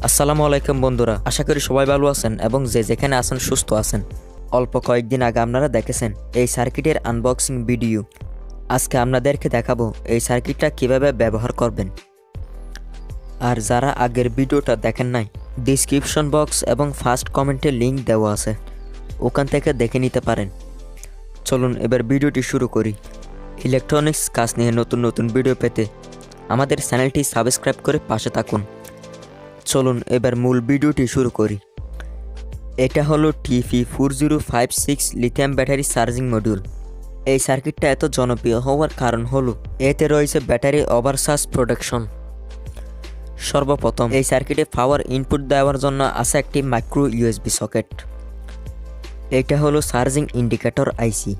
আসসালামু আলাইকুম বন্ধুরা, আশা করি সবাই ভালো আছেন এবং যে যেখানে আছেন সুস্থ আছেন। অল্প কয়েকদিন আগে আপনারা দেখেছেন এই সার্কিটের আনবক্সিং ভিডিও। আজকে আপনাদেরকে দেখাবো এই সার্কিটটা কিভাবে ব্যবহার করবেন। আর যারা আগের ভিডিওটা দেখেন নাই, ডিসক্রিপশন বক্স এবং ফার্স্ট কমেন্টে লিংক দেওয়া আছে, ওখান থেকে দেখে নিতে পারেন। চলুন এবার ভিডিওটি শুরু করি। ইলেকট্রনিক্স কাজ নিয়ে নতুন নতুন ভিডিও পেতে আমাদের চ্যানেলটি সাবস্ক্রাইব করে পাশে থাকুন। চলুন এবার মূল ভিডিওটি শুরু করি। এটা হলো TP4056 lithium battery charging module. এই সার্কিটটা এত জনপ্রিয় হওয়ার কারণ হলো এতে রয়েছে ব্যাটারি ওভারচার্জ প্রোটেকশন। সর্বপ্রথম এই সার্কিটে পাওয়ার ইনপুট দেওয়ার জন্য আছে একটি মাইক্রো ইউএসবি সকেট। এটা হলো চার্জিং ইন্ডিকেটর আইসি।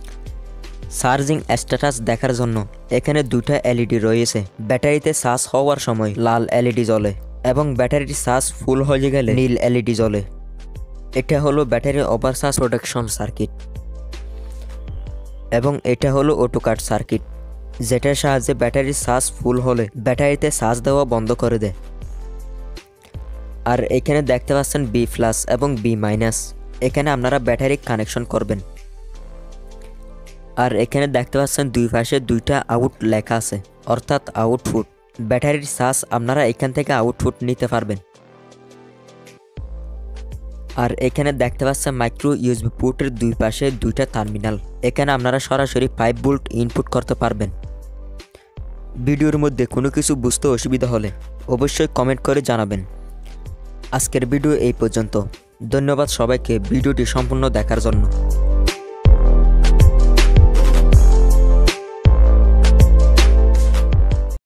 চার্জিং স্ট্যাটাস দেখার জন্য এখানে দুটা এলইডি রয়েছে। ব্যাটারিতে চার্জ হওয়ার সময় লাল এলইডি জ্বলে এবং ব্যাটারির চার্জ ফুল হয়ে গেলে নীল এলইডি জ্বলে। এটা হলো ব্যাটারি ওভারচার্জ প্রোটেকশন সার্কিট। এবং এটা হলো অটো কাট সার্কিট, যেটার সাহায্যে ব্যাটারির চার্জ ফুল হলে ব্যাটারিতে চার্জ দেওয়া বন্ধ করে দেয়। আর এখানে দেখতে পাচ্ছেন B+ এবং B-, এখানে আপনারা ব্যাটারি কানেকশন করবেন। আর এখানে দেখতে পাচ্ছেন দুই পাশে দুইটা আউট লেখা আছে, অর্থাৎ আউটপুট। ব্যাটারির চার্জ আপনারা এখান থেকে আউটপুট নিতে পারবেন। আর এখানে দেখতে পাচ্ছেন মাইক্রো ইউএসবি পোর্টের দুই পাশে দুইটা টার্মিনাল। এখানে আপনারা সরাসরি 5 ভোল্ট ইনপুট করতে পারবেন। ভিডিওর মধ্যে কোনো কিছু বুঝতে অসুবিধা হলে অবশ্যই কমেন্ট করে জানাবেন। আজকের ভিডিও এই পর্যন্ত। ধন্যবাদ সবাইকে ভিডিওটি সম্পূর্ণ দেখার জন্য।